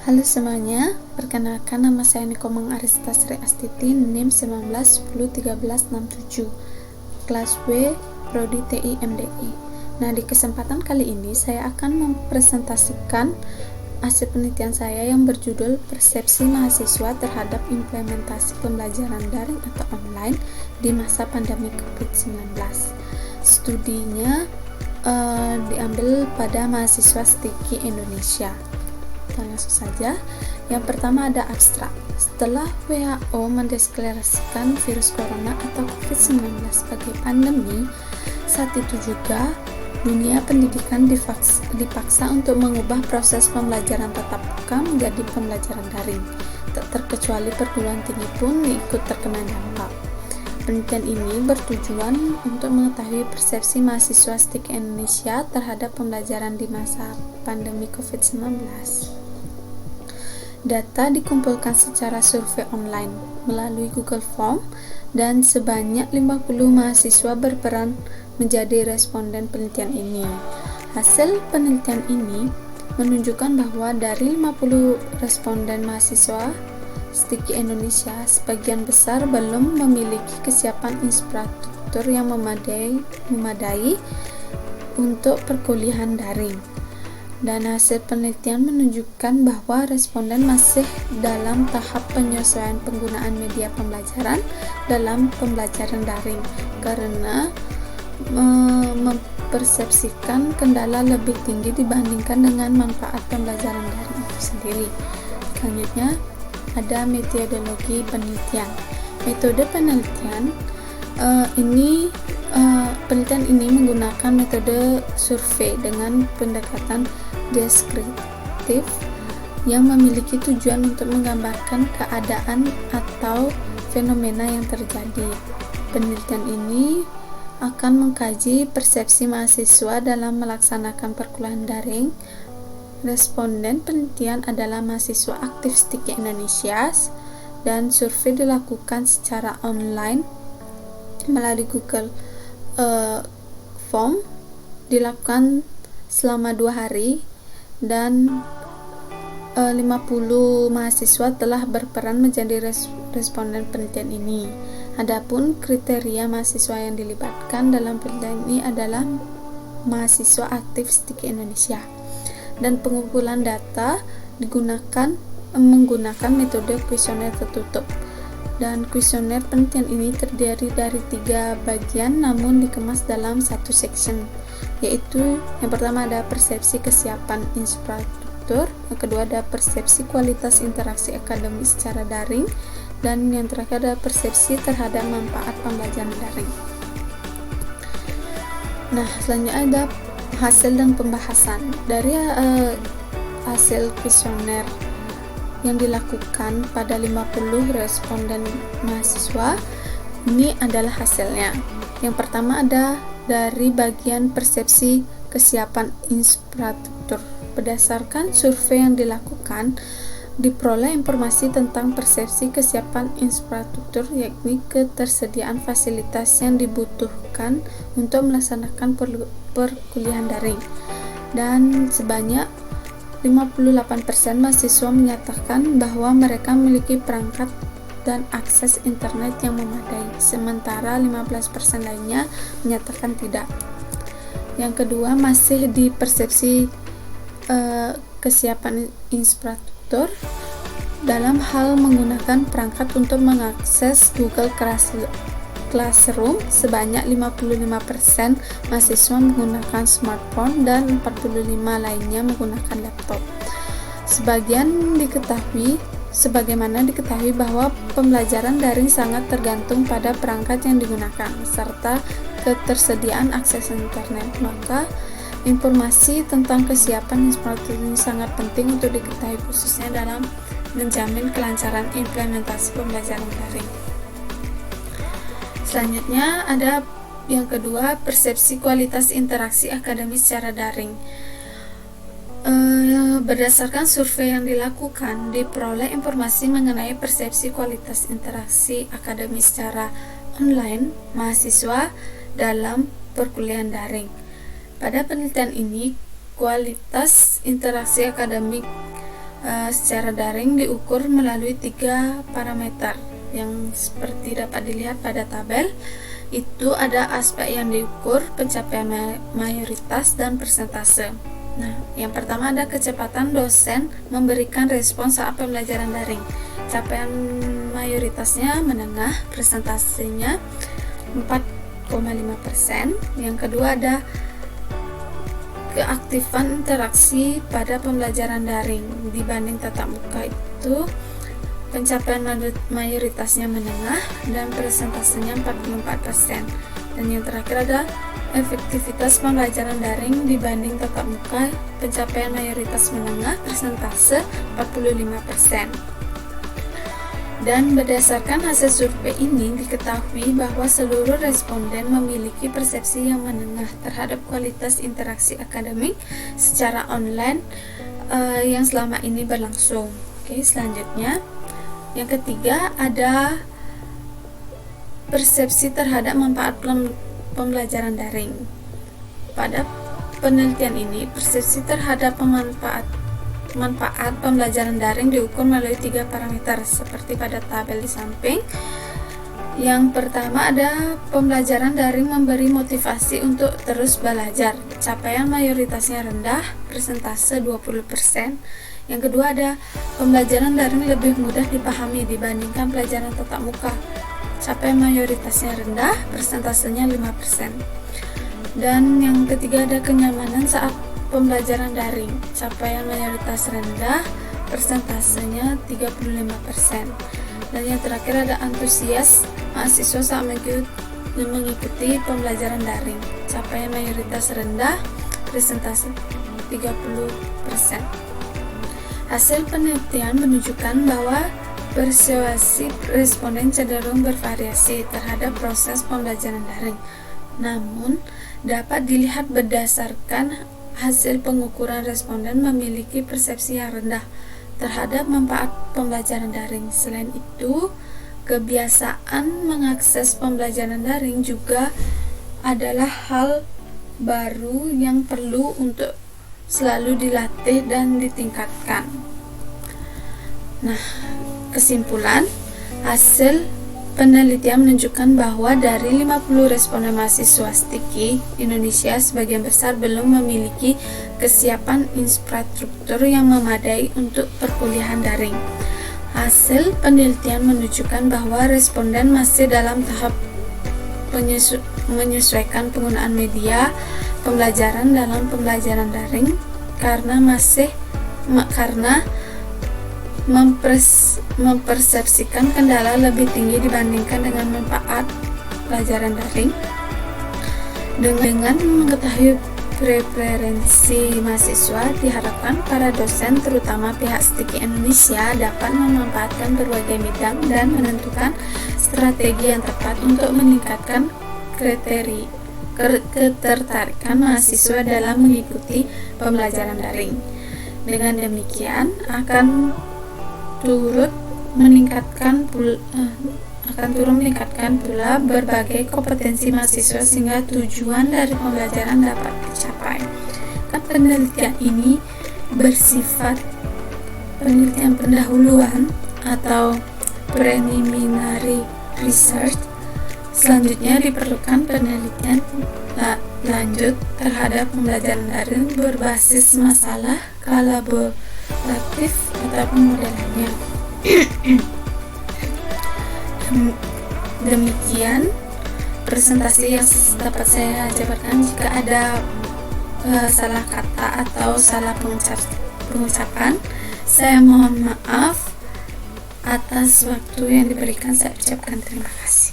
Halo semuanya, perkenalkan nama saya Nikomang Arista Sri Astiti, NIM 19101367, kelas W, Prodi TI MDI. Nah, di kesempatan kali ini saya akan mempresentasikan hasil penelitian saya yang berjudul Persepsi Mahasiswa Terhadap Implementasi Pembelajaran Daring atau Online di Masa Pandemi COVID-19. Studinya diambil pada mahasiswa STIKI Indonesia. Dan langsung saja, yang pertama ada abstrak. Setelah WHO mendeklarasikan virus corona atau COVID-19 sebagai pandemi, saat itu juga dunia pendidikan dipaksa untuk mengubah proses pembelajaran tatap muka menjadi pembelajaran daring. Tak terkecuali perguruan tinggi pun ikut terkena dampak. Penelitian ini bertujuan untuk mengetahui persepsi mahasiswa STIKI Indonesia terhadap pembelajaran di masa pandemi COVID-19. Data dikumpulkan secara survei online melalui Google Form dan sebanyak 50 mahasiswa berperan menjadi responden penelitian ini. Hasil penelitian ini menunjukkan bahwa dari 50 responden mahasiswa STIKI Indonesia, sebagian besar belum memiliki kesiapan infrastruktur yang memadai untuk perkuliahan daring. Dan hasil penelitian menunjukkan bahwa responden masih dalam tahap penyesuaian penggunaan media pembelajaran dalam pembelajaran daring karena mempersepsikan kendala lebih tinggi dibandingkan dengan manfaat pembelajaran daring itu sendiri. Selanjutnya ada metodologi penelitian. Metode penelitian penelitian ini menggunakan metode survei dengan pendekatan deskriptif yang memiliki tujuan untuk menggambarkan keadaan atau fenomena yang terjadi. Penelitian ini akan mengkaji persepsi mahasiswa dalam melaksanakan perkuliahan daring. Responden penelitian adalah mahasiswa aktif STIKI Indonesia dan survei dilakukan secara online melalui Google Form, dilakukan selama 2 hari dan 50 mahasiswa telah berperan menjadi responden penelitian ini. Adapun kriteria mahasiswa yang dilibatkan dalam penelitian ini adalah mahasiswa aktif STIKI Indonesia. Dan pengumpulan data menggunakan metode kuesioner tertutup. Dan kuesioner penelitian ini terdiri dari 3 bagian namun dikemas dalam satu section, yaitu yang pertama ada persepsi kesiapan infrastruktur, yang kedua ada persepsi kualitas interaksi akademik secara daring, dan yang terakhir ada persepsi terhadap manfaat pembelajaran daring. Nah, selanjutnya ada hasil dan pembahasan. Dari hasil kuesioner yang dilakukan pada 50 responden mahasiswa, ini adalah hasilnya. Yang pertama ada dari bagian persepsi kesiapan infrastruktur. Berdasarkan survei yang dilakukan, diperoleh informasi tentang persepsi kesiapan infrastruktur, yakni ketersediaan fasilitas yang dibutuhkan untuk melaksanakan perkuliahan daring. Dan sebanyak 58% mahasiswa menyatakan bahwa mereka memiliki perangkat dan akses internet yang memadai, sementara 15% lainnya menyatakan tidak. Yang kedua masih di persepsi kesiapan infrastruktur dalam hal menggunakan perangkat untuk mengakses Google Classroom. Sebanyak 55% mahasiswa menggunakan smartphone dan 45% lainnya menggunakan laptop. Sebagaimana diketahui bahwa pembelajaran daring sangat tergantung pada perangkat yang digunakan serta ketersediaan akses internet, maka informasi tentang kesiapan infrastruktur ini sangat penting untuk diketahui khususnya dalam menjamin kelancaran implementasi pembelajaran daring. Selanjutnya ada yang kedua, persepsi kualitas interaksi akademik secara daring. Berdasarkan survei yang dilakukan, diperoleh informasi mengenai persepsi kualitas interaksi akademik secara online mahasiswa dalam perkuliahan daring. Pada penelitian ini, kualitas interaksi akademik secara daring diukur melalui 3 parameter yang seperti dapat dilihat pada tabel. Itu ada aspek yang diukur, pencapaian mayoritas dan persentase. Nah, yang pertama ada kecepatan dosen memberikan respon saat pembelajaran daring. Capaian mayoritasnya menengah, persentasenya 4,5%. Yang kedua ada keaktifan interaksi pada pembelajaran daring dibanding tatap muka, itu pencapaian mayoritasnya menengah dan persentasenya 44%. Dan yang terakhir ada efektivitas pembelajaran daring dibanding tatap muka, pencapaian mayoritas menengah, persentase 45%. Dan berdasarkan hasil survei ini diketahui bahwa seluruh responden memiliki persepsi yang menengah terhadap kualitas interaksi akademik secara online yang selama ini berlangsung. Oke, selanjutnya yang ketiga ada persepsi terhadap manfaat pembelajaran daring. Pada penelitian ini, persepsi terhadap manfaat pembelajaran daring diukur melalui 3 parameter seperti pada tabel di samping. Yang pertama ada pembelajaran daring memberi motivasi untuk terus belajar. Capaian mayoritasnya rendah, persentase 20%. Yang kedua ada pembelajaran daring lebih mudah dipahami dibandingkan pelajaran tatap muka. Capaian mayoritasnya rendah, persentasenya 5%. Dan yang ketiga ada kenyamanan saat pembelajaran daring. Capaian mayoritas rendah, persentasenya 35%. Dan yang terakhir ada antusias mahasiswa saat mengikuti pembelajaran daring. Capaian mayoritas rendah, persentase 30%. Hasil penelitian menunjukkan bahwa persuasi responden cenderung bervariasi terhadap proses pembelajaran daring. Namun, dapat dilihat berdasarkan hasil pengukuran responden memiliki persepsi yang rendah terhadap manfaat pembelajaran daring. Selain itu, kebiasaan mengakses pembelajaran daring juga adalah hal baru yang perlu untuk selalu dilatih dan ditingkatkan. Nah, kesimpulan, hasil penelitian menunjukkan bahwa dari 50 responden mahasiswa STIKI, Indonesia sebagian besar belum memiliki kesiapan infrastruktur yang memadai untuk perkuliahan daring. Hasil penelitian menunjukkan bahwa responden masih dalam tahap menyesuaikan penggunaan media pembelajaran dalam pembelajaran daring karena mempersepsikan kendala lebih tinggi dibandingkan dengan manfaat pelajaran daring. Dengan mengetahui preferensi mahasiswa, diharapkan para dosen terutama pihak STIKI Indonesia dapat memanfaatkan berbagai bidang dan menentukan strategi yang tepat untuk meningkatkan ketertarikan mahasiswa dalam mengikuti pembelajaran daring. Dengan demikian akan turut meningkatkan pula berbagai kompetensi mahasiswa sehingga tujuan dari pembelajaran dapat dicapai. Penelitian ini bersifat penelitian pendahuluan atau preliminary research. Selanjutnya diperlukan penelitian lanjut terhadap pembelajaran daring berbasis masalah kolaboratif atau modelannya. Demikian presentasi yang dapat saya jabarkan. Jika ada salah kata atau salah pengucapan, saya mohon maaf. Atas waktu yang diberikan, saya ucapkan terima kasih.